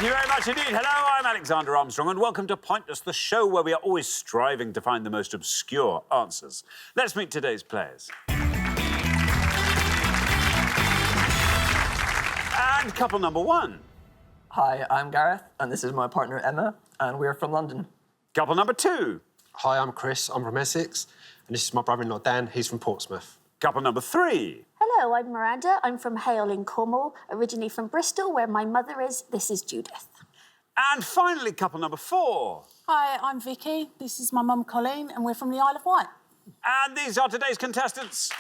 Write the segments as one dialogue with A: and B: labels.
A: Thank you very much indeed. Hello, I'm Alexander Armstrong, and welcome to Pointless, the show where we are always striving to find the most obscure answers. Let's meet today's players. And couple number one.
B: Hi, I'm Gareth, and this is my partner Emma, and we're from London.
A: Couple number two.
C: Hi, I'm Chris, I'm from Essex, and this is my brother-in-law Dan, he's from Portsmouth.
A: Couple number three.
D: Hello, I'm Miranda. I'm from Hale in Cornwall, originally from Bristol, where my mother is. This is Judith.
A: And finally, couple number four.
E: Hi, I'm Vicky. This is my mum, Colleen, and we're from the Isle of Wight.
A: And these are today's contestants.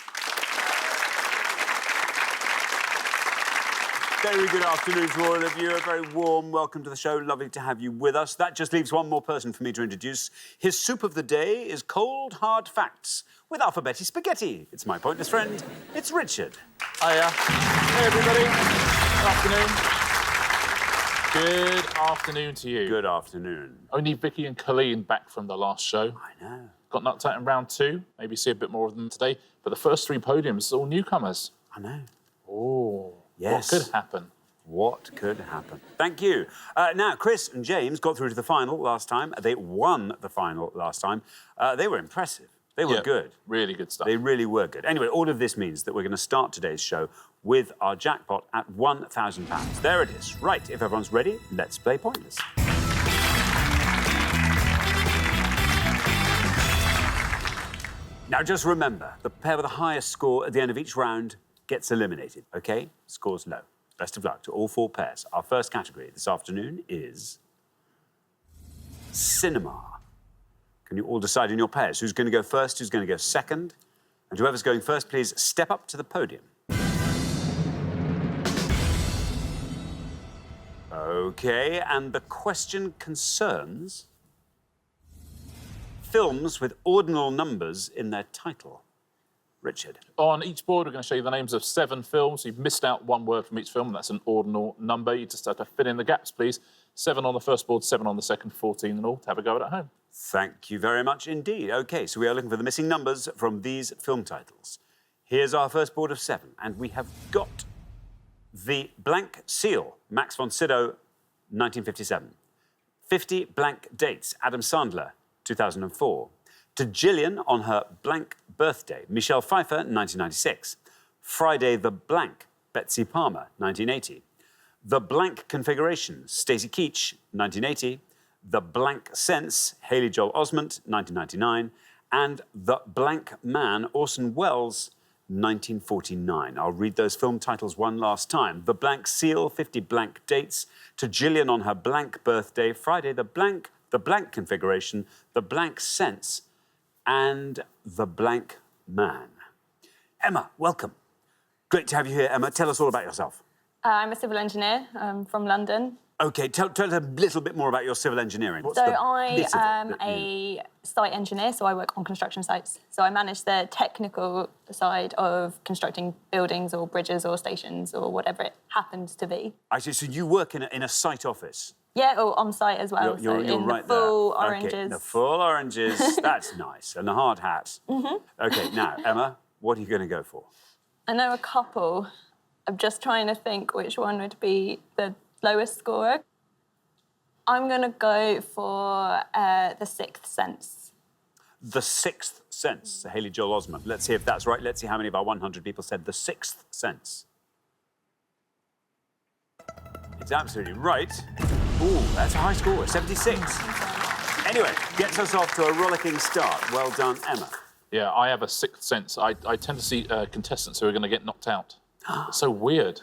A: Very good afternoon to all of you. A very warm welcome to the show. Lovely to have you with us. That just leaves one more person for me to introduce. His soup of the day is cold, hard facts with alphabeti spaghetti. It's my pointless friend. It's Richard.
F: Hiya. Hey, everybody. Good afternoon. Good afternoon to you.
A: Good afternoon.
F: Only Vicky and Colleen back from the last show.
A: I know.
F: Got knocked out in round two. Maybe see a bit more of them today. But the first three podiums, all newcomers.
A: I know.
F: Oh.
A: Yes.
F: What could happen?
A: What could happen? Thank you. Now, Chris and James got through to the final last time. They won the final last time. They were impressive. They were good.
F: Really good stuff.
A: They really were good. Anyway, all of this means that we're going to start today's show with our jackpot at £1,000. There it is. Right, if everyone's ready, let's play Pointless. Now, just remember, the pair with the highest score at the end of each round gets eliminated, OK? Scores low. Best of luck to all four pairs. Our first category this afternoon is cinema. Can you all decide in your pairs who's going to go first, who's going to go second? And whoever's going first, please step up to the podium. OK, and the question concerns films with ordinal numbers in their title. Richard.
F: On each board, we're going to show you the names of 7 films. You've missed out one word from each film, and that's an ordinal number. You just have to fill in the gaps, please. 7 on the first board, 7 on the second, 14 in all. To have a go at home.
A: Thank you very much indeed. OK, so we are looking for the missing numbers from these film titles. Here's our first board of 7, and we have got The Blank Seal, Max von Sydow, 1957. 50 Blank Dates, Adam Sandler, 2004. To Gillian on her blank birthday, Michelle Pfeiffer, 1996. Friday the Blank, Betsy Palmer, 1980. The Blank Configuration, Stacey Keach, 1980. The Blank Sense, Haley Joel Osment, 1999. And The Blank Man, Orson Welles, 1949. I'll read those film titles one last time. The Blank Seal, 50 Blank Dates. To Gillian on her blank birthday, Friday the Blank Configuration, The Blank Sense, and The Blank Man. Emma, welcome. Great to have you here, Emma. Tell us all about yourself.
G: I'm a civil engineer from London.
A: OK, tell us a little bit more about your civil engineering.
G: I am a site engineer, so I work on construction sites. So I manage the technical side of constructing buildings or bridges or stations or whatever it happens to be.
A: I see, so you work in a site office?
G: Yeah, or on site as well.
A: You're
G: in
A: right
G: the full
A: there.
G: oranges.
A: Okay, the full oranges, that's nice. And the hard hat. OK, now, Emma, what are you going to go for?
G: I know a couple. I'm just trying to think which one would be the lowest scorer. I'm going to go for The Sixth Sense.
A: The Sixth Sense, Haley Joel Osment. Let's see if that's right. Let's see how many of our 100 people said The Sixth Sense. It's absolutely right. Ooh, that's a high score, 76. Anyway, gets us off to a rollicking start. Well done, Emma.
F: Yeah, I have a sixth sense. I tend to see contestants who are going to get knocked out. It's so weird.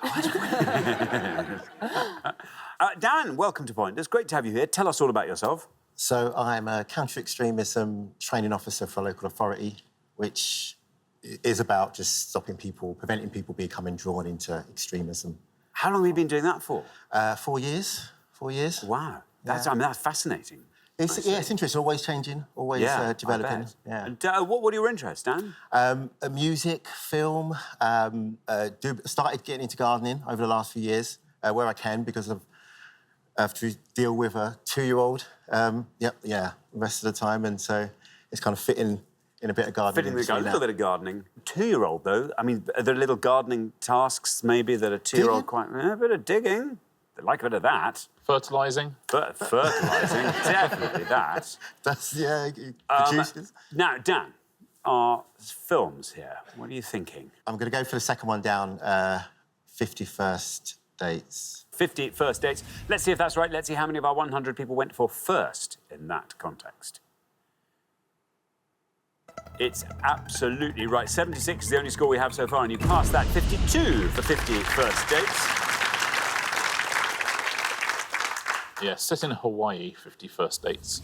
A: Dan, welcome to Point. It's great to have you here. Tell us all about yourself.
H: So I'm a counter-extremism training officer for a local authority, which is about just stopping people, preventing people becoming drawn into extremism.
A: How long have you been doing that for?
H: 4 years. 4 years.
A: Wow. That's,
H: Yeah.
A: I mean, that's fascinating.
H: It's interesting, always changing, always developing. Yeah.
A: And what are your interests, Dan?
H: Music, film, started getting into gardening over the last few years, where I can, because I have to deal with a 2-year-old, the rest of the time, and so it's kind of fitting in a bit of gardening.
A: Fitting a little bit of gardening. 2-year-old, though, I mean, are there little gardening tasks, maybe, that a 2-year-old quite... A bit of digging. They like a bit of that.
F: Fertilising.
A: Fertilising, definitely that.
H: That's, yeah, producers.
A: Now, Dan, our films here. What are you thinking?
H: I'm going to go for the second one down, 50 First Dates.
A: 50 first dates. Let's see if that's right. Let's see how many of our 100 people went for first in that context. It's absolutely right. 76 is the only score we have so far, and you passed that. 52 for 50 first dates.
F: Yeah, set in Hawaii, 50 first dates.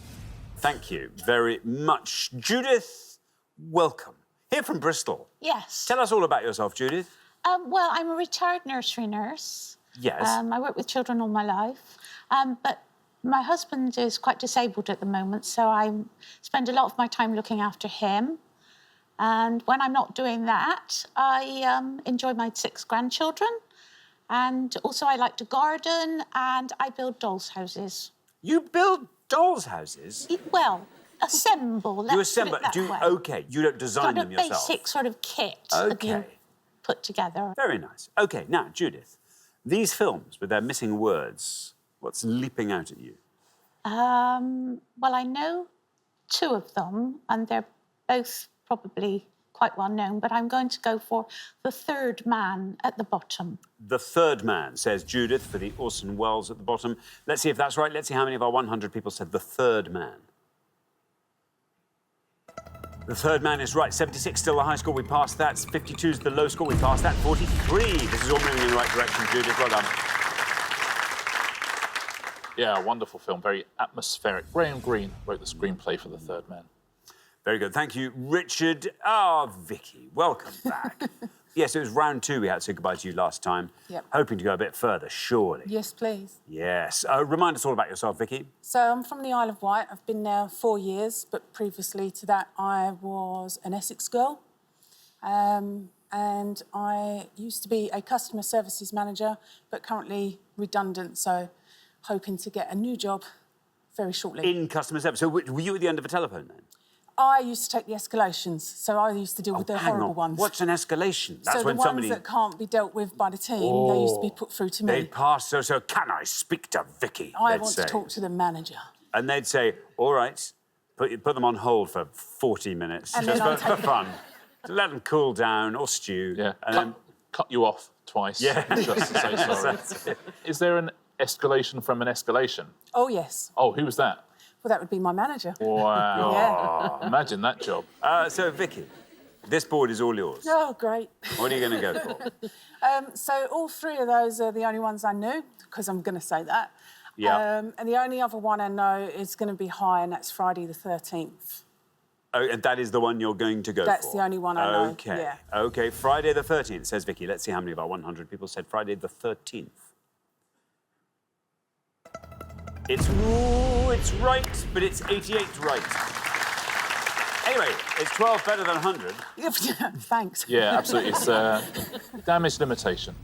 A: Thank you very much. Judith, welcome. Here from Bristol.
E: Yes.
A: Tell us all about yourself, Judith.
E: Well, I'm a retired nursery nurse.
A: Yes.
E: I work with children all my life. But my husband is quite disabled at the moment, so I spend a lot of my time looking after him. And when I'm not doing that, I enjoy my 6 grandchildren. And also I like to garden and I build dolls' houses.
A: You build dolls' houses?
E: Well, assemble.
A: You
E: let's put
A: assemble.
E: it that way.
A: Okay, you don't design them yourself.
E: Got a basic sort of kit that you
A: Okay.
E: put together.
A: Very nice. Okay, now, Judith, these films with their missing words, what's leaping out at you?
E: Well, I know 2 of them, and they're both probably quite well known, but I'm going to go for The Third Man at the bottom.
A: The Third Man, says Judith, for the Orson Welles at the bottom. Let's see if that's right. Let's see how many of our 100 people said The Third Man. The Third Man is right. 76 still the high score. We passed that. 52 is the low score. We passed that. 43. This is all moving in the right direction, Judith. Well done.
F: Yeah, wonderful film, very atmospheric. Graham Greene wrote the screenplay for The Third Man.
A: Very good. Thank you, Richard. Vicky, welcome back. Yes, it was round 2 we had to say goodbye to you last time.
I: Yep.
A: Hoping to go a bit further, surely.
I: Yes, please.
A: Yes. Remind us all about yourself, Vicky.
I: So I'm from the Isle of Wight. I've been there 4 years, but previously to that, I was an Essex girl. And I used to be a customer services manager, but currently redundant, so hoping to get a new job very shortly.
A: In customer service. So were you at the end of a telephone then?
I: I used to take the escalations, so I used to deal with the
A: hang
I: horrible
A: on.
I: ones.
A: What's an escalation? That's
I: so
A: when
I: the
A: somebody...
I: ones that can't be dealt with by the team, they used to be put through to me.
A: They'd pass, so can I speak to Vicky?
I: I
A: they'd
I: want
A: say.
I: to talk to the manager.
A: And they'd say, all right, put them on hold for 40 minutes,
I: And
A: just
I: then I'll
A: for
I: take it.
A: fun. Let them cool down or stew.
F: Yeah,
A: And
F: cut you off twice,
A: Yeah.
F: just to say sorry.
A: That's it.
F: Is there an escalation from an escalation?
I: Oh, yes.
F: Oh, who was that?
I: Well, that would be my manager.
F: Wow. Imagine that job.
A: So, Vicky, this board is all yours.
I: Oh, great.
A: What are you going to go for?
I: So all 3 of those are the only ones I knew, because I'm going to say that.
A: Yeah.
I: And the only other one I know is going to be high, and that's Friday the 13th.
A: Oh, and that is the one you're going to go
I: That's
A: for?
I: the only one I know,
A: OK.
I: yeah.
A: OK, Friday the 13th, says Vicky. Let's see how many of our 100 people said Friday the 13th. It's right, but it's 88 right. Anyway, it's 12 better than 100.
I: Thanks.
F: Yeah, absolutely. It's damage limitation.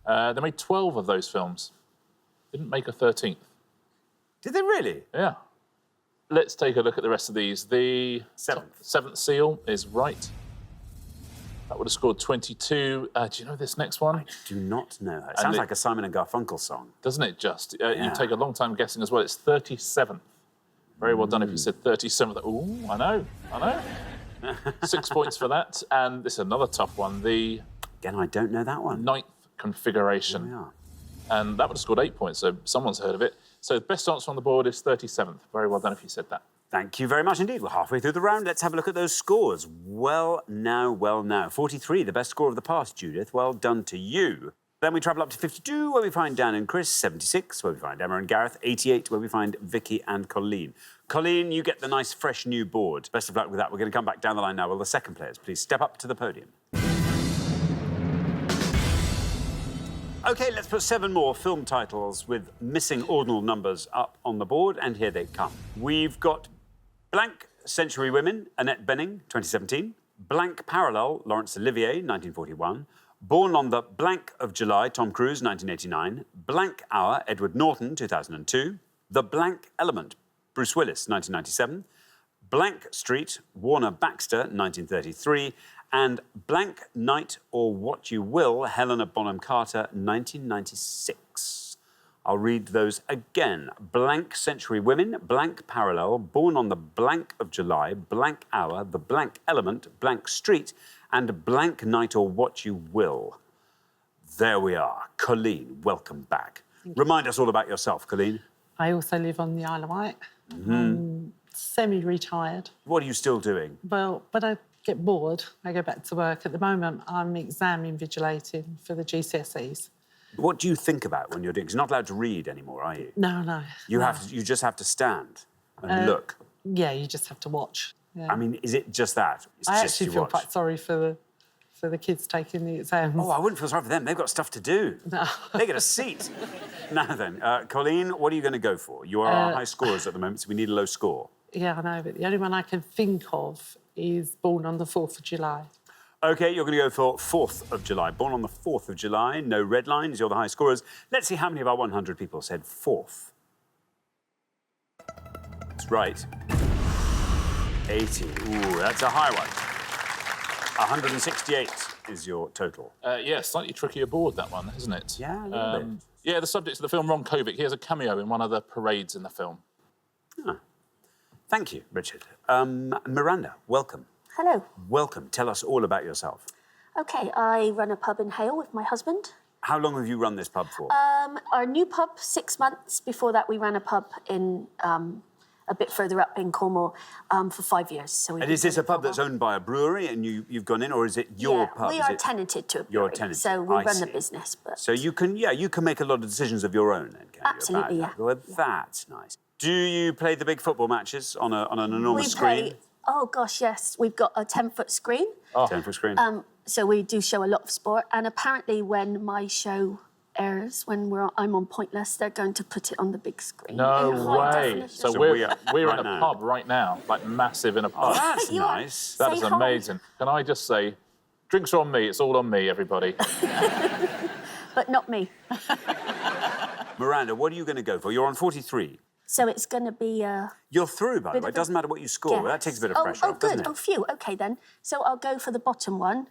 F: They made 12 of those films. Didn't make a 13th.
A: Did they really?
F: Yeah. Let's take a look at the rest of these. The 7th Seal is right. That would have scored 22. Do you know this next one?
A: I do not know. It sounds like a Simon and Garfunkel song.
F: Doesn't it just? You take a long time guessing as well. It's 37th. Very well done if you said 37th. Ooh, I know. 6 points for that. And this is another tough one. The...
A: Again, I don't know that one.
F: 9th Configuration.
A: Yeah.
F: And that would have scored 8 points, so someone's heard of it. So the best answer on the board is 37th. Very well done if you said that.
A: Thank you very much indeed. We're halfway through the round. Let's have a look at those scores. Well now. 43, the best score of the past, Judith. Well done to you. Then we travel up to 52, where we find Dan and Chris. 76, where we find Emma and Gareth. 88, where we find Vicky and Colleen. Colleen, you get the nice, fresh new board. Best of luck with that. We're going to come back down the line now. Will the second players please step up to the podium? OK, let's put 7 more film titles with missing ordinal numbers up on the board, and here they come. We've got Blank Century Women, Annette Bening, 2017. Blank Parallel, Laurence Olivier, 1941. Born on the Blank of July, Tom Cruise, 1989. Blank Hour, Edward Norton, 2002. The Blank Element, Bruce Willis, 1997. Blank Street, Warner Baxter, 1933. And Blank Night or What You Will, Helena Bonham Carter, 1996. I'll read those again. Blank Century Women, blank Parallel, Born on the blank of July, blank Hour, The Blank Element, blank Street, and blank Night or What You Will. There we are. Colleen, welcome back. Remind us all about yourself, Colleen.
J: I also live on the Isle of Wight. I'm semi-retired.
A: What are you still doing?
J: Well, when I get bored, I go back to work. At the moment, I'm exam invigilating for the GCSEs.
A: What do you think about when you're doing? 'Cause you're not allowed to read anymore, are you?
J: No.
A: You just have to stand and look.
J: Yeah, you just have to watch. Yeah.
A: I mean, is it just that? It's
J: I
A: just
J: actually
A: you
J: feel
A: watch.
J: quite sorry for the kids taking the exams.
A: Oh, I wouldn't feel sorry for them. They've got stuff to do.
J: No.
A: They get a seat. Now then, Colleen, what are you going to go for? You are our high scorers at the moment, so we need a low score.
J: Yeah, I know, but the only one I can think of is Born on the 4th of July.
A: OK, you're going to go for 4th of July. Born on the 4th of July, no red lines, you're the high scorers. Let's see how many of our 100 people said 4th. That's right. 80. Ooh, that's a high one. 168 is your total.
F: Yeah, slightly trickier board, that one, isn't it?
A: Yeah, a little bit.
F: Yeah, the subject of the film, Ron Kovic, he has a cameo in one of the parades in the film.
A: Thank you, Richard. Miranda, welcome.
D: Hello.
A: Welcome. Tell us all about yourself.
D: Okay, I run a pub in Hale with my husband.
A: How long have you run this pub for?
D: Our new pub, 6 months. Before that, we ran a pub in a bit further up in Cornwall for 5 years. So
A: And is this a pub that's owned by a brewery and you've gone in, or is it your pub?
D: We
A: Is
D: are
A: it...
D: tenanted to a brewery.
A: You're tenanted.
D: So we
A: I
D: run the
A: see.
D: business. But
A: So you can make a lot of decisions of your own then, can
D: Absolutely,
A: you?
D: yeah.
A: Well, that's nice. Do you play the big football matches on an enormous
D: we
A: screen?
D: play. Oh gosh, yes. We've got a 10-foot screen.
A: 10-foot screen.
D: So we do show a lot of sport. And apparently, when my show airs, when I'm on Pointless, they're going to put it on the big screen.
F: No
D: in high
F: way.
D: definition.
F: So
A: So
F: we're
A: right
F: in a
A: now.
F: pub right now, like massive in a
A: Oh,
F: pub.
A: that's
D: You are-
A: nice.
F: That
D: Say
F: is
D: hi.
F: amazing. Can I just say, drinks are on me. It's all on me, everybody.
D: But not me.
A: Miranda, what are you going to go for? You're on 43.
D: So it's going to be
A: You're through, by the
D: Bit
A: way.
D: of
A: It doesn't matter what you score.
D: guess.
A: That takes a bit of pressure
D: oh,
A: off, doesn't
D: good.
A: it?
D: Oh, phew. OK, then. So I'll go for the bottom one.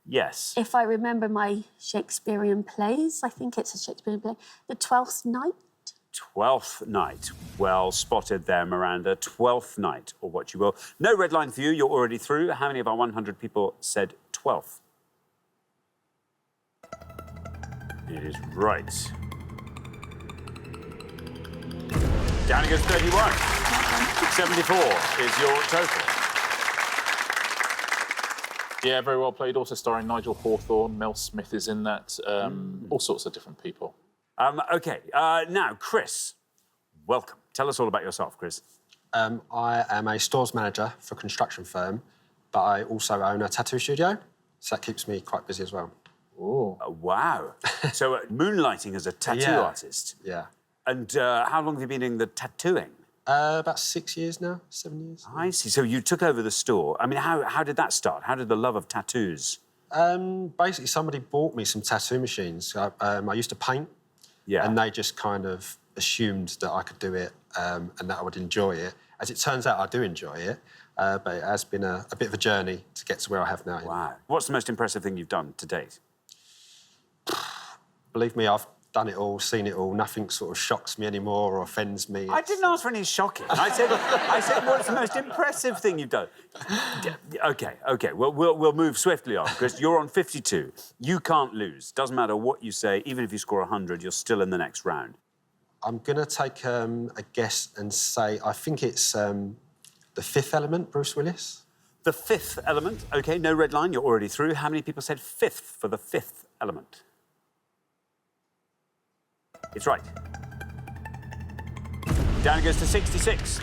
A: Yes.
D: If I remember my Shakespearean plays, I think it's a Shakespearean play. The 12th Night.
A: 12th Night. Well spotted there, Miranda. 12th Night, or what you will. No red line for you. You're already through. How many of our 100 people said 12th? It is right. Down goes 31. 74 is your total.
F: Yeah, very well played. Also starring Nigel Hawthorne. Mel Smith is in that. All sorts of different people.
A: OK, now, Chris, welcome. Tell us all about yourself, Chris.
C: I am a stores manager for a construction firm, but I also own a tattoo studio, so that keeps me quite busy as well.
F: Oh.
A: Wow. So moonlighting as a tattoo artist.
C: Yeah.
A: And how long have you been doing the tattooing?
C: About 6 years now, 7 years.
A: I see. So you took over the store. I mean, how did that start? How did the love of tattoos?
C: Basically, somebody bought me some tattoo machines. I used to paint,
A: Yeah.
C: and they just kind of assumed that I could do it and that I would enjoy it. As it turns out, I do enjoy it, but it has been a bit of a journey to get to where I have now.
A: Wow. What's the most impressive thing you've done to date?
C: Believe me, I've done it all, seen it all. Nothing sort of shocks me anymore or offends me.
A: I didn't ask for any shocking. I said, what's the most impressive thing you've done? OK. Well, we'll move swiftly on, because you're on 52. You can't lose. Doesn't matter what you say. Even if you score 100, you're still in the next round.
C: I'm going to take a guess and say I think it's The Fifth Element, Bruce Willis.
A: The Fifth Element. OK, no red line. You're already through. How many people said fifth for The Fifth Element? It's right. Down it goes to 66.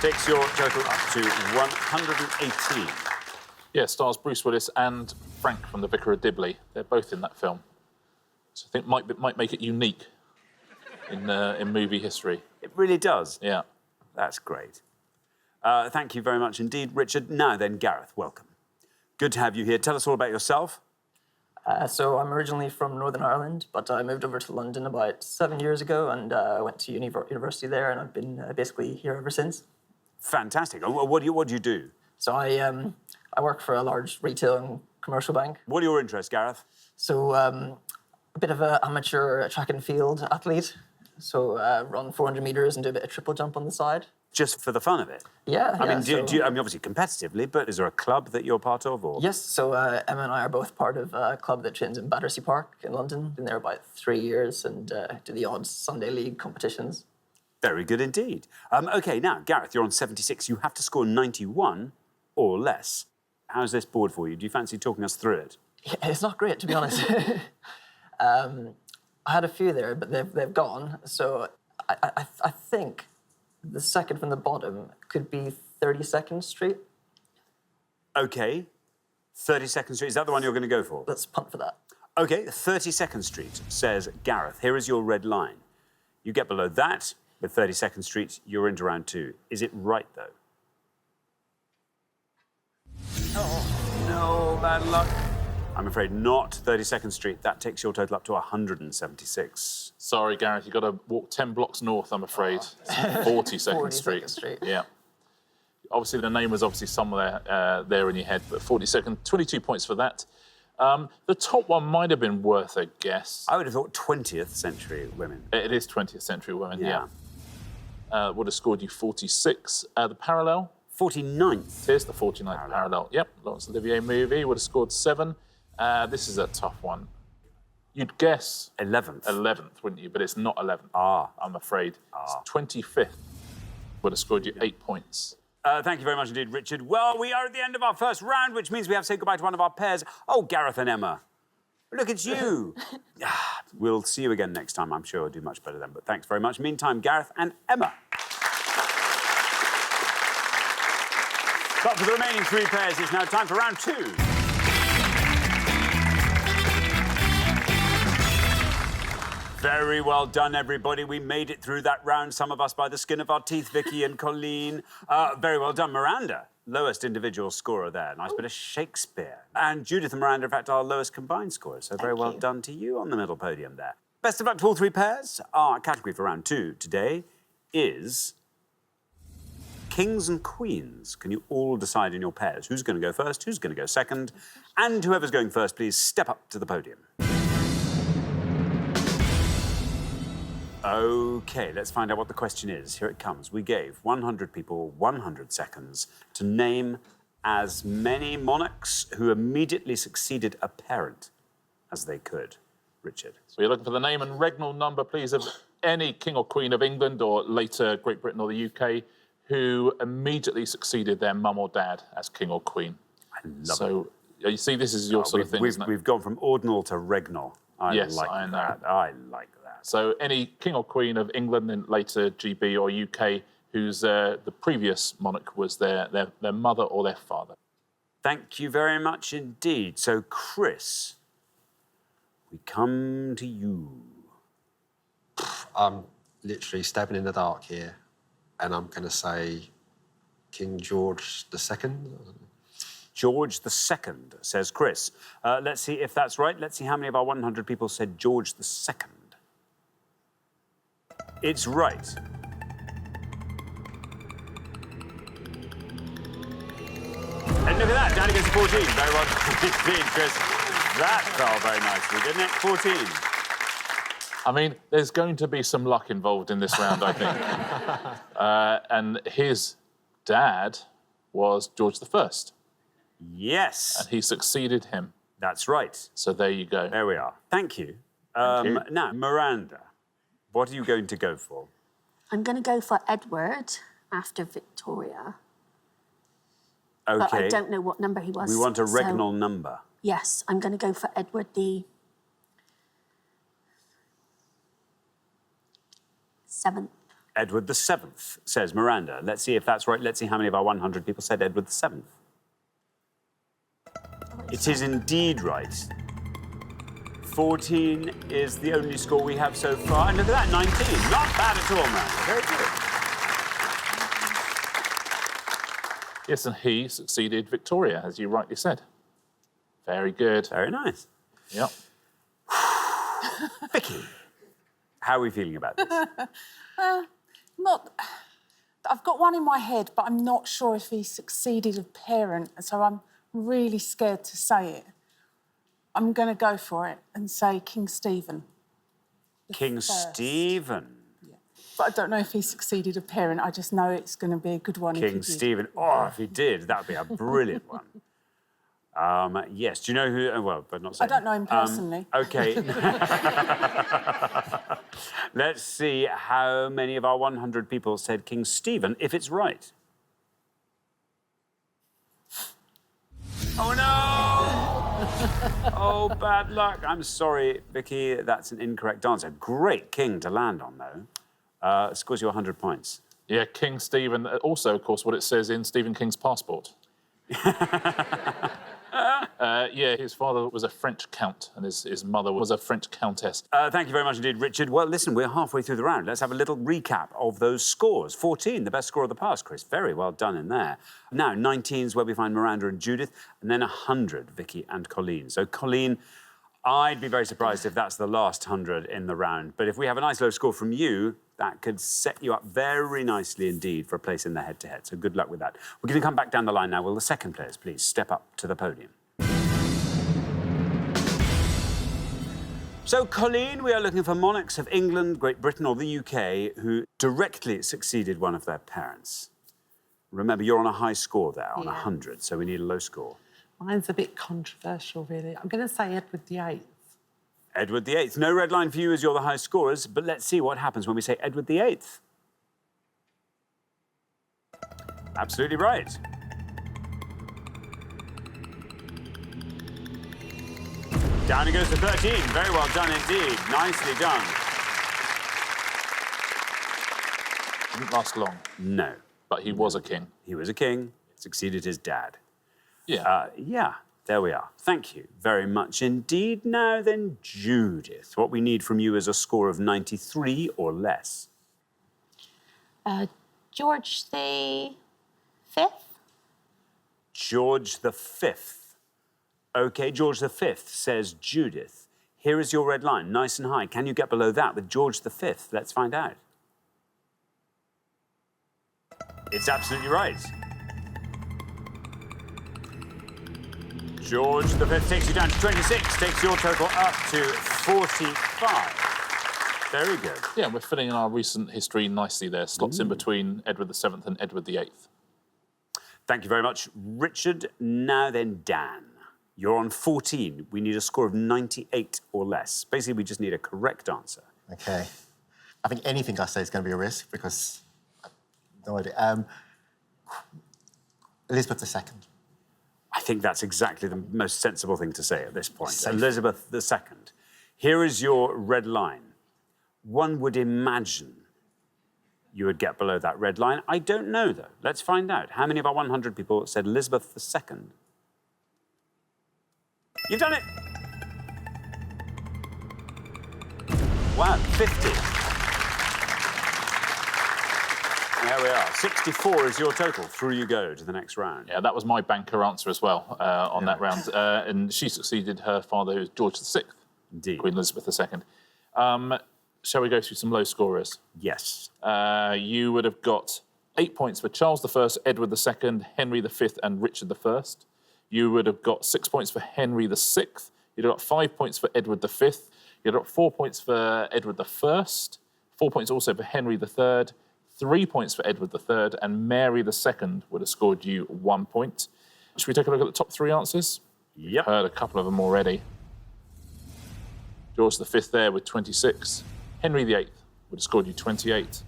A: Takes your total up to 118.
F: Yeah, stars Bruce Willis and Frank from The Vicar of Dibley. They're both in that film. So I think might make it unique in movie history.
A: It really does.
F: Yeah.
A: That's great. Thank you very much indeed, Richard. Now then, Gareth, welcome. Good to have you here. Tell us all about yourself.
B: So I'm originally from Northern Ireland, but I moved over to London about 7 years ago, and I went to university there, and I've been basically here ever since.
A: Fantastic. What do you do?
B: So I work for a large retail and commercial bank.
A: What are your interests, Gareth?
B: So a bit of an amateur track and field athlete. So run 400 metres and do a bit of triple jump on the side.
A: Just for the fun of it?
B: Yeah.
A: I mean, do you, I mean, obviously competitively, but is there a club that you're part of? Or?
B: Yes, so Emma and I are both part of a club that trains in Battersea Park in London. Been there about 3 years and do the odd Sunday league competitions.
A: Very good indeed. OK, now, Gareth, you're on 76. You have to score 91 or less. How's this board for you? Do you fancy talking us through it?
B: Yeah, it's not great, to be honest. I had a few there, but they've gone. So I think the second from the bottom could be 32nd Street.
A: OK. 32nd Street. Is that the one you're going to go for?
B: Let's punt for that.
A: OK, 32nd Street, says Gareth. Here is your red line. You get below that with 32nd Street, you're into round 2. Is it right, though? Oh, no, bad luck. I'm afraid not 32nd Street. That takes your total up to 176.
F: Sorry, Gareth, you've got to walk 10 blocks north, I'm afraid. 42nd
B: 42nd
F: Street. Yeah. Obviously, the name was obviously somewhere there in your head, but 42nd, 22 points for that. The top one might have been worth a guess.
A: I would have thought 20th century women.
F: It is 20th century women, yeah. Would have scored you 46. The parallel?
A: 49th.
F: Here's the 49th parallel. Yep, Laurence Olivier movie, would have scored 7. This is a tough one. You'd guess
A: 11th.
F: 11th, wouldn't you? But it's not 11th. I'm afraid. It's 25th. Would have scored you 8 points.
A: Thank you very much indeed, Richard. Well, we are at the end of our first round, which means we have to say goodbye to one of our pairs. Oh, Gareth and Emma. Look at you. We'll see you again next time. I'm sure we'll do much better then. But thanks very much. Meantime, Gareth and Emma. But for the remaining 3 pairs, it's now time for round 2. Very well done, everybody. We made it through that round, some of us by the skin of our teeth, Vicky and Colleen. Very well done, Miranda. Lowest individual scorer there. Nice bit of Shakespeare. And Judith and Miranda, in fact, our lowest combined scorers. So very well done to you on the middle podium there. Best of luck to all 3 pairs. Our category for round 2 today is Kings and Queens. Can you all decide in your pairs who's going to go first, who's going to go second? And whoever's going first, please step up to the podium. OK, let's find out what the question is. Here it comes. We gave 100 people 100 seconds to name as many monarchs who immediately succeeded a parent as they could. Richard.
F: So you're looking for the name and regnal number, please, of any king or queen of England or later Great Britain or the UK who immediately succeeded their mum or dad as king or queen.
A: I love it.
F: So you see, this is your sort of thing, isn't it?
A: We've gone from ordinal to regnal. I
F: Yes,
A: like
F: I know.
A: that. I like that.
F: So any king or queen of England and later GB or UK whose the previous monarch was their mother or their father.
A: Thank you very much indeed. So, Chris, we come to you.
C: I'm literally stabbing in the dark here, and I'm going to say King George II.
A: George II, says Chris. Let's see if that's right. Let's see how many of our 100 people said George II. It's right. And look at that, down against 14. Very well done indeed, Chris. That fell very nicely, didn't it? 14.
F: I mean, there's going to be some luck involved in this round, I think. And his dad was George I.
A: Yes.
F: And he succeeded him.
A: That's right.
F: So there you go.
A: There we are. Thank you.
F: Thank you.
A: Now, Miranda, what are you going to go for?
D: I'm going to go for Edward after Victoria.
A: OK.
D: But I don't know what number he was.
A: We want a
D: so-
A: regnal number.
D: Yes, I'm going to go for Edward the 7th.
A: Edward the 7th, says Miranda. Let's see if that's right. Let's see how many of our 100 people said Edward the 7th. It is indeed right. 14 is the only score we have so far. And look at that, 19. Not bad at all, Miranda. Very good.
F: Yes, and he succeeded Victoria, as you rightly said. Very good.
A: Very nice.
F: Yep.
A: Vicky, how are we feeling about this?
I: I've got one in my head, but I'm not sure if he succeeded a parent, so I'm really scared to say it. I'm going to go for it and say King Stephen.
A: King Stephen.
I: but I don't know if he succeeded a parent. I just know it's going to be a good one. if he
A: King
I: did.
A: Stephen. Oh, if he did, that would be a brilliant one. Yes. Do you know who? Well, but not
I: I
A: saying.
I: don't know him personally.
A: Okay. Let's see how many of our 100 people said King Stephen, if it's right. Oh, no! Oh, bad luck. I'm sorry, Vicky. That's an incorrect answer. Great king to land on, though. Scores you 100 points.
F: Yeah, King Stephen. Also, of course, what it says in Stephen King's passport. Yeah, his father was a French count and his mother was a French countess.
A: Thank you very much indeed, Richard. Well, listen, we're halfway through the round. Let's have a little recap of those scores. 14, the best score of the past, Chris. Very well done in there. Now, 19 is where we find Miranda and Judith, and then 100, Vicky and Colleen. So, Colleen, I'd be very surprised if that's the last 100 in the round. But if we have a nice low score from you, that could set you up very nicely indeed for a place in the head-to-head. So good luck with that. We're going to come back down the line now. Will the second players please step up to the podium? So, Colleen, we are looking for monarchs of England, Great Britain or the UK who directly succeeded one of their parents. Remember, you're on a high score there, on 100, so we need a low score.
J: Mine's a bit controversial, really. I'm going to say Edward VIII.
A: Edward VIII. No red line for you as you're the high scorers, but let's see what happens when we say Edward VIII. Absolutely right. Down he goes to 13. Very well done indeed. Nicely done.
F: Didn't last long,
A: No.
F: but he was a king.
A: He was a king, succeeded his dad.
F: Yeah.
A: Yeah, there we are. Thank you very much indeed. Now then, Judith, what we need from you is a score of 93 or less.
E: George the V?
A: George V. OK, George V, says Judith. Here is your red line, nice and high. Can you get below that with George V? Let's find out. It's absolutely right. George V takes you down to 26, takes your total up to 45. Very good.
F: Yeah, we're filling in our recent history nicely there. Slots in between Edward VII and Edward VIII.
A: Thank you very much, Richard. Now then, Dan. You're on 14. We need a score of 98 or less. Basically, we just need a correct answer.
H: OK. I think anything I say is going to be a risk because no idea. Elizabeth II.
A: I think that's exactly the most sensible thing to say at this point.
H: Safe.
A: Elizabeth II. Here is your red line. One would imagine you would get below that red line. I don't know, though. Let's find out. How many of our 100 people said Elizabeth II? You've done it! Wow, 50. There we are. 64 is your total. Through you go to the next round.
F: Yeah, that was my banker answer as well on that round. And she succeeded her father, who was George VI,
A: Indeed.
F: Queen Elizabeth II. Shall we go through some low scorers?
A: Yes.
F: You would have got 8 points for Charles I, Edward II, Henry V, and Richard I. You would have got 6 points for Henry VI. You'd have got 5 points for Edward V. You'd have got 4 points for Edward I. 4 points also for Henry III. 3 points for Edward III. And Mary II would have scored you 1 point. Should we take a look at the top three answers?
A: Yep.
F: Heard a couple of them already. George V there with 26. Henry VIII would have scored you 28.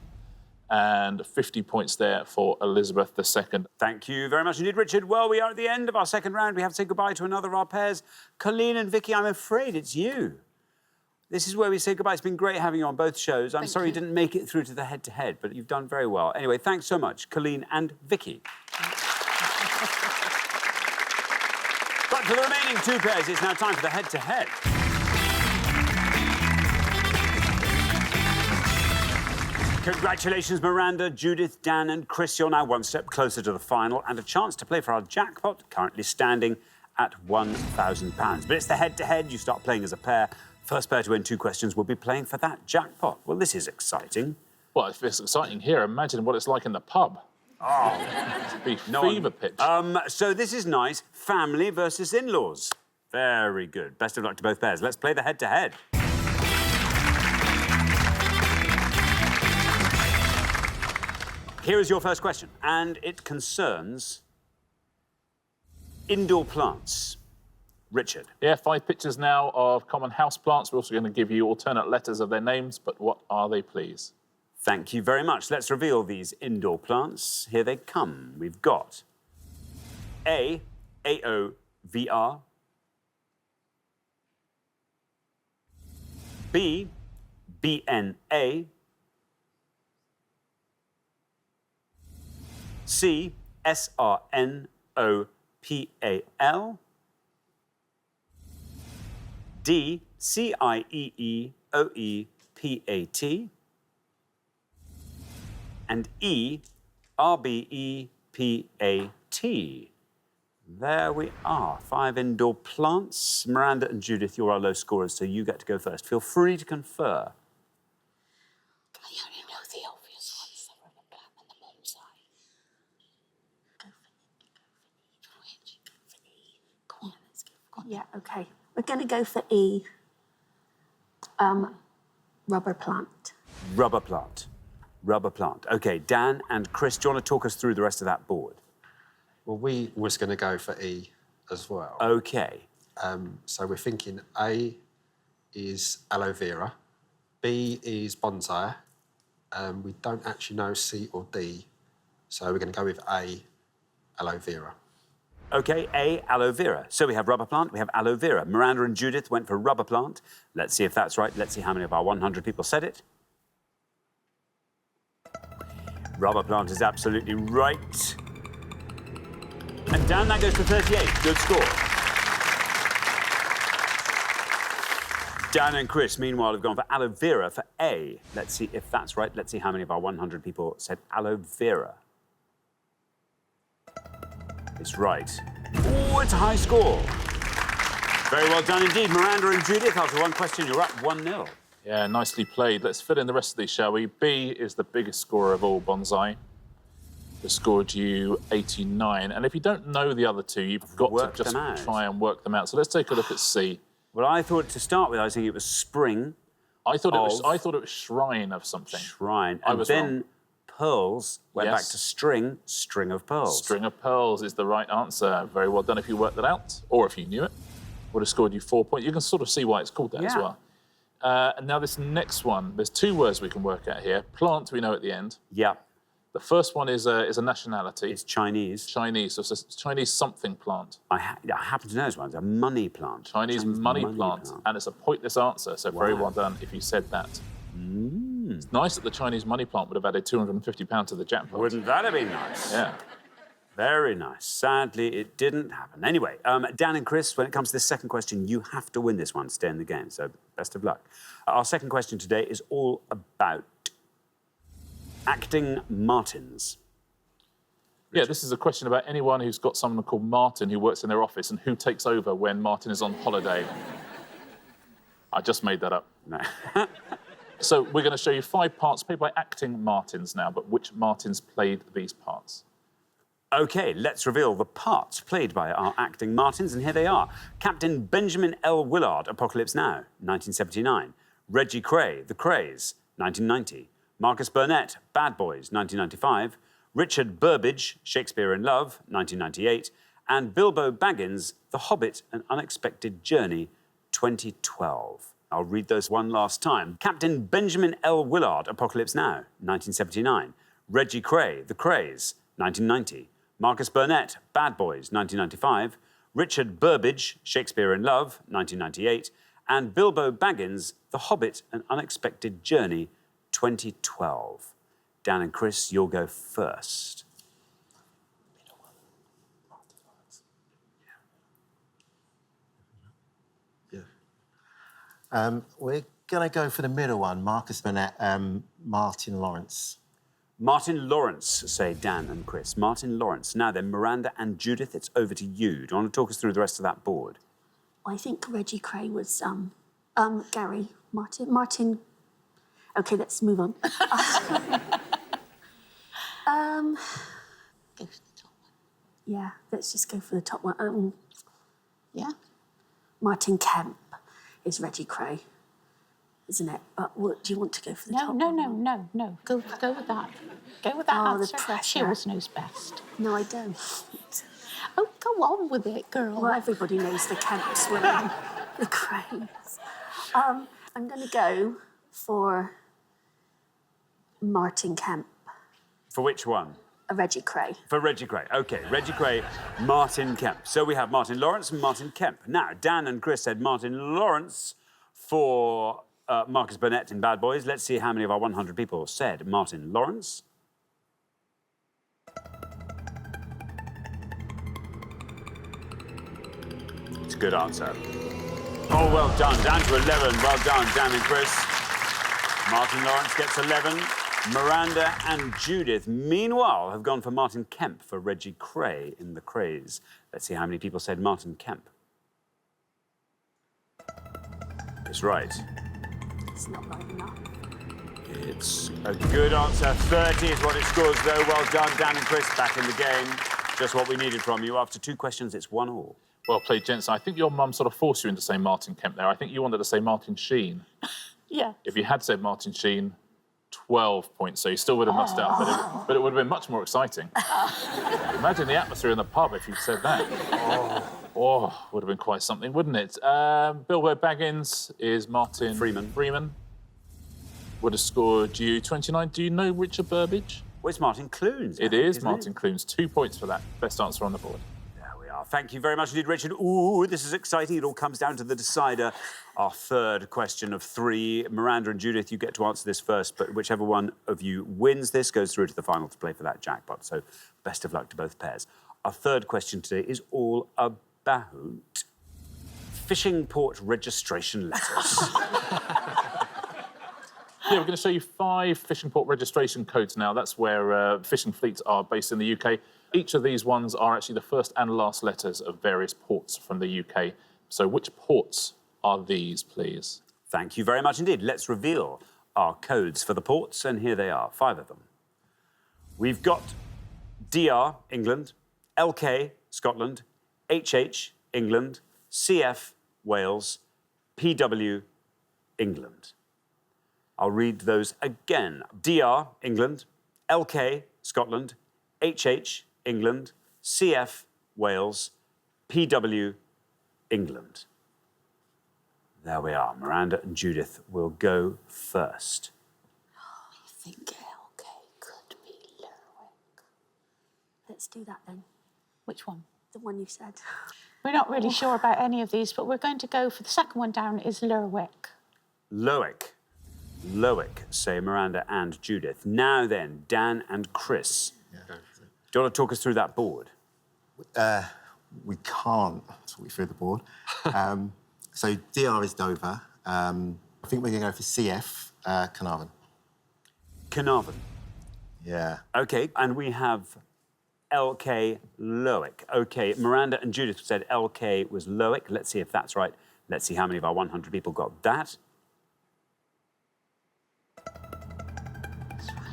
F: And 50 points there for Elizabeth II.
A: Thank you very much indeed, Richard. Well, we are at the end of our second round. We have to say goodbye to another of our pairs. Colleen and Vicky, I'm afraid it's you. This is where we say goodbye. It's been great having you on both shows. I'm sorry you didn't make it through to the head-to-head, but you've done very well. Anyway, thanks so much, Colleen and Vicky. But for the remaining two pairs, it's now time for the head-to-head. Congratulations, Miranda, Judith, Dan and Chris. You're now one step closer to the final and a chance to play for our jackpot, currently standing at £1,000. But it's the head-to-head. You start playing as a pair. First pair to win 2 questions will be playing for that jackpot. Well, this is exciting.
F: Well, if it's exciting here, imagine what it's like in the pub.
A: Oh.
F: It'd be fever pitch.
A: So this is nice. Family versus in-laws. Very good. Best of luck to both pairs. Let's play the head-to-head. Here is your first question, and it concerns indoor plants. Richard.
F: Yeah, 5 pictures now of common house plants. We're also going to give you alternate letters of their names, but what are they, please?
A: Thank you very much. Let's reveal these indoor plants. Here they come. We've got A, AOVR, B, BNA, C, SRNOPAL, D, CIEEOEPAT, and E, RBEPAT. There we are, 5 indoor plants. Miranda and Judith, you're our low scorers, so you get to go first. Feel free to confer.
E: I only know the obvious ones, the rubber plant and the bonsai. Go for E. Go on, let's go. Go on.
D: Yeah, OK. We're going to go for E. Rubber plant.
A: Rubber plant. Rubber plant. OK, Dan and Chris, do you want to talk us through the rest of that board?
C: Well, we was going to go for E as well.
A: OK.
C: So we're thinking A is aloe vera, B is bonsai. We don't actually know C or D, so we're going to go with A, aloe vera.
A: OK, A, aloe vera. So we have rubber plant, we have aloe vera. Miranda and Judith went for rubber plant. Let's see if that's right. Let's see how many of our 100 people said it. Rubber plant is absolutely right. And Dan, that goes to 38. Good score. Dan and Chris, meanwhile, have gone for aloe vera for A. Let's see if that's right. Let's see how many of our 100 people said aloe vera. It's right. Oh, it's a high score. Very well done indeed. Miranda and Judith, after one question, you're up 1-0.
F: Yeah, nicely played. Let's fill in the rest of these, shall we? B is the biggest scorer of all, bonsai. They scored you 89. And if you don't know the other two, you've got to just try and work them out. So let's take a look at C.
A: Well, I thought to start with, I was thinking it was spring.
F: I thought it was shrine of something.
A: Shrine. And then pearls went back to string, string of pearls.
F: String of pearls is the right answer. Very well done if you worked that out, or if you knew it. Would have scored you 4 points. You can sort of see why it's called that as well. And now this next one, there's 2 words we can work out here. Plant, we know at the end.
A: Yeah.
F: The first one is a nationality.
A: It's Chinese.
F: Chinese, so it's a Chinese something plant.
A: I happen to know this one. It's a money plant.
F: Chinese money plant. And it's a pointless answer, so very well done if you said that. It's nice that the Chinese money plant would have added £250 to the jackpot.
A: Wouldn't that have been nice?
F: Yeah.
A: Very nice. Sadly, it didn't happen. Anyway, Dan and Chris, when it comes to this second question, you have to win this one to stay in the game, so best of luck. Our second question today is all about acting Martins.
F: Yeah, this is a question about anyone who's got someone called Martin who works in their office and who takes over when Martin is on holiday. I just made that up.
A: No.
F: So we're going to show you 5 parts played by acting Martins now, but which Martins played these parts?
A: OK, let's reveal the parts played by our acting Martins, and here they are. Captain Benjamin L. Willard, Apocalypse Now, 1979. Reggie Cray, The Krays, 1990. Marcus Burnett, Bad Boys, 1995. Richard Burbage, Shakespeare in Love, 1998. And Bilbo Baggins, The Hobbit, An Unexpected Journey, 2012. I'll read those one last time. Captain Benjamin L. Willard, Apocalypse Now, 1979. Reggie Cray, The Krays, 1990. Marcus Burnett, Bad Boys, 1995. Richard Burbage, Shakespeare in Love, 1998. And Bilbo Baggins, The Hobbit, An Unexpected Journey, 2012. Dan and Chris, you'll go first.
H: We're going to go for the middle one, Marcus Burnett, Martin Lawrence.
A: Martin Lawrence, say Dan and Chris. Martin Lawrence. Now then, Miranda and Judith, it's over to you. Do you want to talk us through the rest of that board?
D: I think Reggie Cray was Gary Martin. OK, let's move on.
E: Go for the top one.
D: Yeah, let's just go for the top one.
E: Yeah?
D: Martin Kemp is Reggie Cray. isn't it? But what, do you want to go for the
E: No,
D: top
E: no,
D: one?
E: no. Go with that. Go with that
D: Oh, the
E: answer. She
D: pressure.
E: always knows best.
D: No, I don't.
E: Oh, go on with it, girl.
D: Well, everybody knows the Kemps were the Cranes. I'm going to go for Martin Kemp,
A: For which one?
D: Reggie Cray.
A: For Reggie Cray. OK, Reggie Cray, Martin Kemp. So we have Martin Lawrence and Martin Kemp. Now, Dan and Chris said Martin Lawrence for Marcus Burnett in Bad Boys. Let's see how many of our 100 people said Martin Lawrence. It's a good answer. Oh, well done. Down to 11. Well done, Dan and Chris. Martin Lawrence gets 11. Miranda and Judith, meanwhile, have gone for Martin Kemp for Reggie Cray in The Craze. Let's see how many people said Martin Kemp. It's right.
D: It's not right enough.
A: It's a good answer. 30 is what it scores, though. Well done, Dan and Chris, back in the game. Just what we needed from you. After 2 questions, it's 1-1.
F: Well played, gents. I think your mum sort of forced you into saying Martin Kemp there. I think you wanted to say Martin Sheen.
E: Yeah.
F: If you had said Martin Sheen, 12 points, so you still would have missed out, but it would have been much more exciting. Imagine the atmosphere in the pub if you'd said that. Oh, would have been quite something, wouldn't it? Bilbo Baggins is Martin Freeman. Would have scored you 29. Do you know Richard Burbage?
A: Well, it's Martin Clunes.
F: It is Martin Clunes. 2 points for that. Best answer on the board.
A: There we are. Thank you very much indeed, Richard. Ooh, this is exciting. It all comes down to the decider. Our third question of 3. Miranda and Judith, you get to answer this first, but whichever one of you wins this goes through to the final to play for that jackpot. So best of luck to both pairs. Our third question today is all about fishing port registration letters.
F: Yeah, we're going to show you 5 fishing port registration codes now. That's where fishing fleets are based in the UK. Each of these ones are actually the first and last letters of various ports from the UK. So which ports are these, please?
A: Thank you very much indeed. Let's reveal our codes for the ports, and here they are, 5 of them. We've got DR, England, LK, Scotland, HH, England, CF, Wales, PW, England. I'll read those again. DR, England, LK, Scotland, HH, England, CF, Wales, PW, England. There we are. Miranda and Judith will go first.
D: I think LK could be Lerwick. Let's do that then.
E: Which one?
D: The one you said.
E: We're not really sure about any of these, but we're going to go for the second one down is Lerwick.
A: Lowick. Lowick, say Miranda and Judith. Now then, Dan and Chris. Do you want to talk us through that board?
H: We can't talk you through the board. So DR is Dover. I think we're going to go for CF, Carnarvon.
A: Carnarvon.
H: Yeah.
A: OK, and we have LK Lowick. OK, Miranda and Judith said LK was Lowick. Let's see if that's right. Let's see how many of our 100 people got that.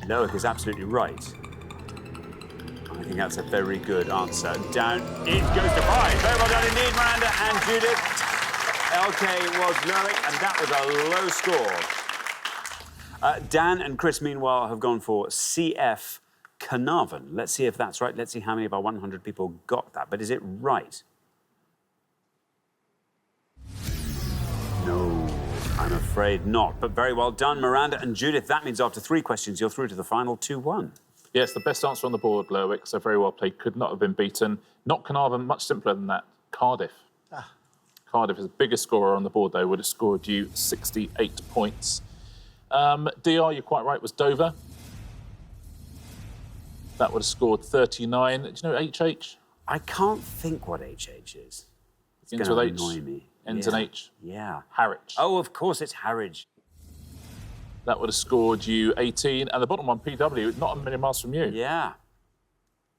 A: Lowick is absolutely right. I think that's a very good answer. Down it goes to 5. Very well done indeed, Miranda and Judith. LK was Lowick, and that was a low score. Dan and Chris, meanwhile, have gone for CF Carnarvon. Let's see if that's right. Let's see how many of our 100 people got that. But is it right? No, I'm afraid not. But very well done, Miranda and Judith. That means after 3 questions, you're through to the final 2-1.
F: Yes, the best answer on the board, Lerwick, so very well played. Could not have been beaten. Not Carnarvon, much simpler than that. Cardiff. Cardiff is the biggest scorer on the board, though, would have scored you 68 points. DR, you're quite right, was Dover. That would have scored 39. Do you know HH?
A: I can't think what HH is. It's
F: Ends
A: going
F: with
A: to
F: H.
A: annoy me.
F: Ends
A: Yeah.
F: in H.
A: Yeah.
F: Harwich.
A: Oh, of course, it's Harwich.
F: That would have scored you 18. And the bottom one, PW, not a million miles from you.
A: Yeah.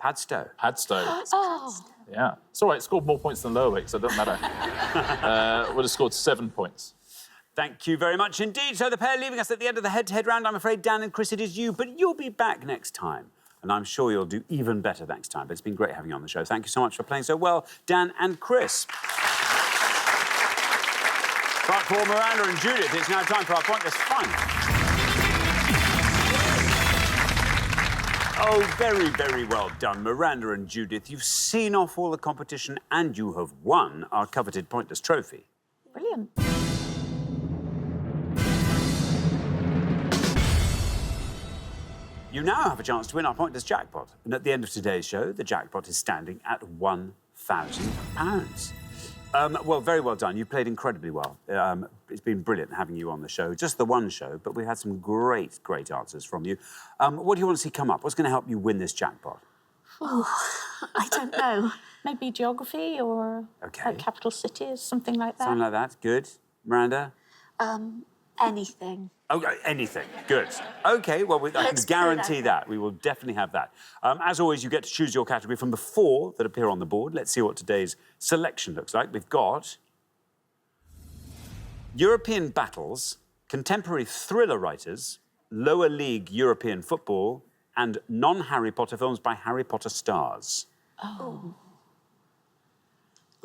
A: Padstow.
F: Padstow.
E: Oh.
F: Yeah. It's all right, it scored more points than Lerwick, so it doesn't matter. Would have scored 7 points.
A: Thank you very much indeed. So the pair leaving us at the end of the head-to-head round. I'm afraid, Dan and Chris, it is you, but you'll be back next time. And I'm sure you'll do even better next time. But it's been great having you on the show. Thank you so much for playing so well, Dan and Chris. But for Miranda and Judith, it's now time for our pointless fun. Oh, very, very well done, Miranda and Judith. You've seen off all the competition and you have won our coveted pointless trophy.
E: Brilliant.
A: You now have a chance to win our pointless jackpot. And at the end of today's show, the jackpot is standing at £1,000. Well, very well done. You played incredibly well. It's been brilliant having you on the show. Just the one show, but we had some great, great answers from you. What do you want to see come up? What's going to help you win this jackpot?
D: Oh, I don't know.
E: Maybe geography or
A: OK.
E: capital cities, something like that.
A: Something like that. Good. Miranda?
D: Anything.
A: Oh, anything. Good. OK, well, I can
D: Let's put it
A: guarantee
D: out
A: that. We will definitely have that. As always, you get to choose your category from the 4 that appear on the board. Let's see what today's selection looks like. We've got European battles, contemporary thriller writers, lower league European football, and non-Harry Potter films by Harry Potter stars.
E: Oh.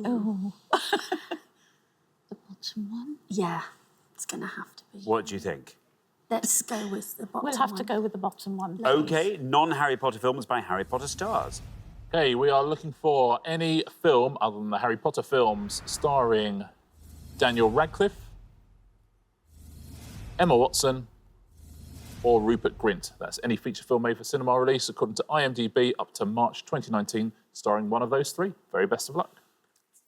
E: Oh. The bottom one?
D: Yeah, it's going to have to be.
A: What do you think?
D: Let's go with the bottom one.
E: We'll have to go with the bottom one.
A: OK, non-Harry Potter films by Harry Potter stars.
F: Okay, we are looking for any film other than the Harry Potter films starring Daniel Radcliffe, Emma Watson, or Rupert Grint. That's any feature film made for cinema release according to IMDb up to March 2019, starring one of those 3. Very best of luck.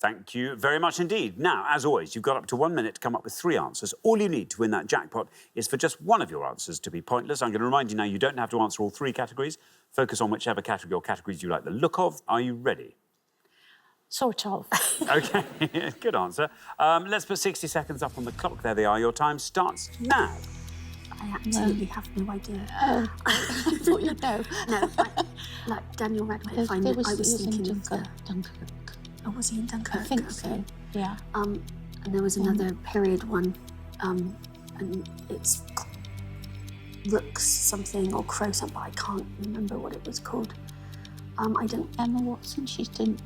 A: Thank you very much indeed. Now, as always, you've got up to 1 minute to come up with 3 answers. All you need to win that jackpot is for just one of your answers to be pointless. I'm going to remind you now, you don't have to answer all 3 categories. Focus on whichever category or categories you like the look of. Are you ready?
E: Sort of.
A: OK, good answer. Let's put 60 seconds up on the clock. There they are. Your time starts now.
D: I absolutely have no idea.
E: I thought you'd know.
D: No, like Daniel Radcliffe, I was thinking of the...
E: Dunkirk.
D: Oh, was he in Dunkirk?
E: I think so, yeah.
D: And there was another period one, and it's Rooks something or Crow something, but I can't remember what it was called. I don't...
E: Emma Watson, she's done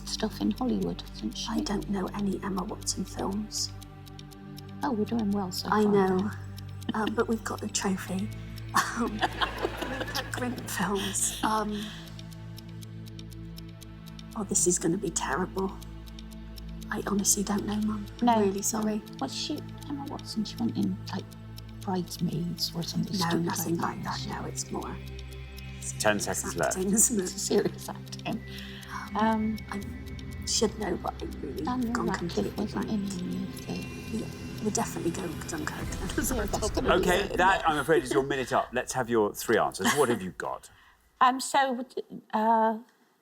E: stuff in Hollywood, hasn't she?
D: I don't know any Emma Watson films.
E: Oh, we're doing well so far.
D: I know, but we've got the trophy. Rupert Grint films. Oh, this is going to be terrible. I honestly don't know, Mum.
E: No.
D: I'm really sorry.
E: Was she Emma Watson? She went in like Bridesmaids or something.
D: No,
E: stupid
D: nothing like
E: that.
D: that. No, it's more.
A: 10 seconds left.
D: Acting, isn't it?
E: It's serious acting.
D: I should know, but I really
E: Daniel
D: gone
E: Radcliffe
D: completely
E: wasn't
D: blank.
E: in any of the...
D: Yeah, we'll definitely go with Dunkirk.
A: OK, that, I'm afraid, is your minute up. Let's have your 3 answers. What have you got?
E: So,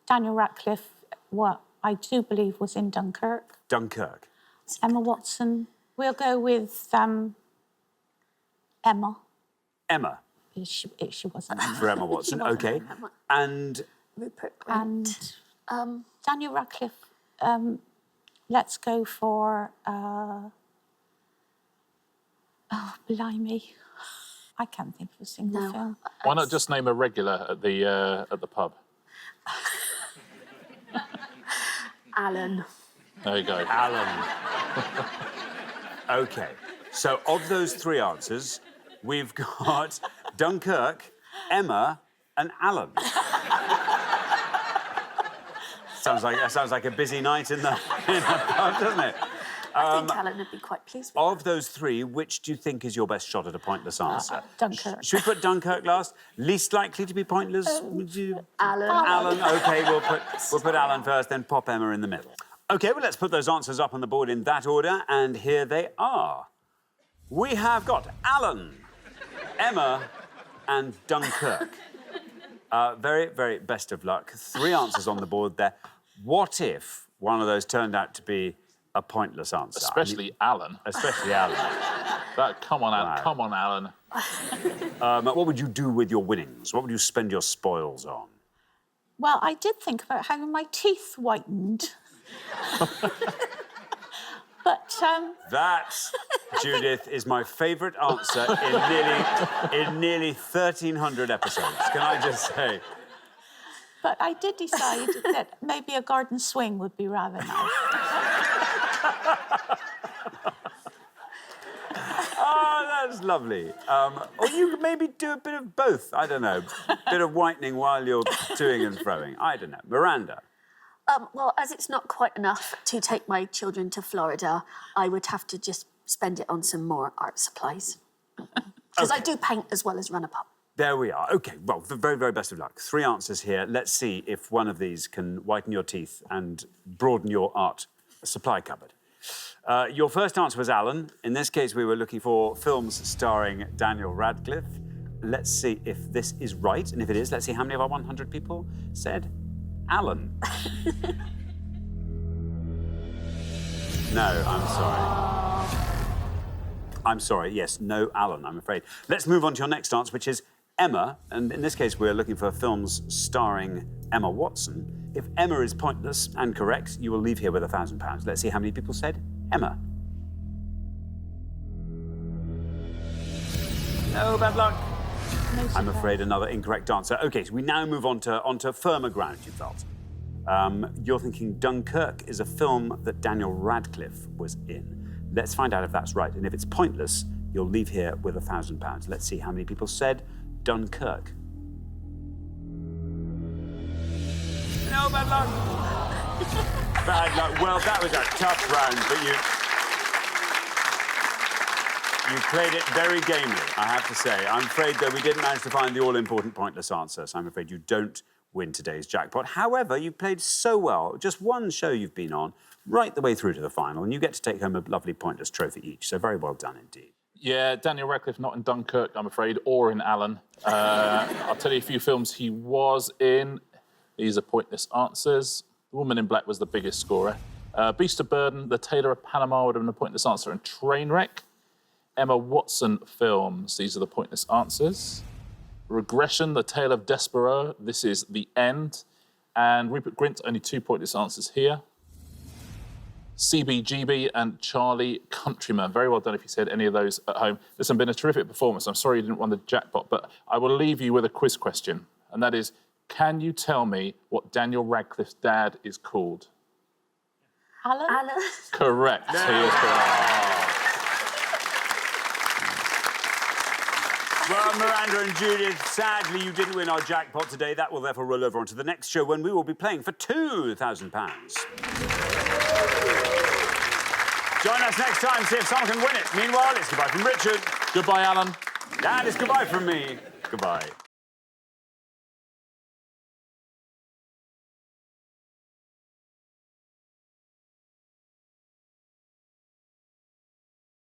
E: Daniel Radcliffe, what I do believe was in Dunkirk.
A: Dunkirk.
E: Emma Watson. We'll go with Emma.
A: Emma.
E: She wasn't.
A: For Emma Watson,
E: She wasn't.
A: OK. And
D: Rupert Grint.
E: And Daniel Radcliffe, let's go for... oh, blimey. I can't think of a single film.
F: Why not just name a regular at the pub?
D: Alan.
F: There you go.
A: Alan. OK, so of those 3 answers, we've got Dunkirk, Emma, and Alan. sounds like a busy night in the pub, doesn't it?
D: I think Alan would be quite pleased with
A: Of those 3, which do you think is your best shot at a pointless answer?
E: Dunkirk.
A: Should we put Dunkirk last? Least likely to be pointless? Would you?
D: Alan.
A: Alan. OK, we'll put Alan first, then pop Emma in the middle. OK, well, let's put those answers up on the board in that order, and here they are. We have got Alan, Emma, and Dunkirk. Very, very best of luck. 3 answers on the board there. What if one of those turned out to be a pointless answer?
F: Especially Alan.
A: Especially Alan.
F: Come on, Alan.
A: Wow.
F: Come on, Alan.
A: What would you do with your winnings? What would you spend your spoils on?
E: Well, I did think about having my teeth whitened. But
A: That, Judith, is my favourite answer in nearly 1,300 episodes. Can I just say?
E: But I did decide that maybe a garden swing would be rather nice.
A: That's lovely. Or you could maybe do a bit of both. I don't know. Bit of whitening while you're toing and froing. I don't know. Miranda.
D: Well, as it's not quite enough to take my children to Florida, I would have to just spend it on some more art supplies. Because I do paint as well as run a pub.
A: There we are. OK, well, the very, very best of luck. 3 answers here. Let's see if one of these can whiten your teeth and broaden your art supply cupboard. Your first answer was Alan. In this case, we were looking for films starring Daniel Radcliffe. Let's see if this is right. And if it is, let's see how many of our 100 people said Alan. No, I'm sorry. I'm sorry, yes, no Alan, I'm afraid. Let's move on to your next answer, which is Emma. And in this case, we're looking for films starring Emma Watson. If Emma is pointless and correct, you will leave here with £1,000. Let's see how many people said Emma. No, bad luck. I'm afraid another incorrect answer. OK, so we now move on to firmer ground, you felt. You're thinking Dunkirk is a film that Daniel Radcliffe was in. Let's find out if that's right. And if it's pointless, you'll leave here with £1,000. Let's see how many people said Dunkirk. No, bad luck. Bad luck. Well, that was a tough round, but you played it very gamely, I have to say. I'm afraid, though, we didn't manage to find the all-important pointless answer, so I'm afraid you don't win today's jackpot. However, you played so well. Just one show you've been on, right the way through to the final, and you get to take home a lovely pointless trophy each. So very well done indeed.
F: Yeah, Daniel Radcliffe not in Dunkirk, I'm afraid, or in Alan. I'll tell you a few films he was in. These are pointless answers. The Woman in Black was the biggest scorer. Beast of Burden, The Tailor of Panama would have been a pointless answer, and Trainwreck. Emma Watson films, these are the pointless answers. Regression, The Tale of Despereaux, this is The End. And Rupert Grint, only 2 pointless answers here. CBGB and Charlie Countryman. Very well done if you said any of those at home. This has been a terrific performance. I'm sorry you didn't win the jackpot, but I will leave you with a quiz question. And that is, can you tell me what Daniel Radcliffe's dad is called?
E: Alan?
D: Alan?
F: Correct. He is correct.
A: Well, Miranda and Judith, sadly, you didn't win our jackpot today. That will therefore roll over onto the next show when we will be playing for £2,000. Join us next time, see if someone can win it. Meanwhile, it's goodbye from Richard.
F: Goodbye, Alan.
A: And it's goodbye from me. Goodbye.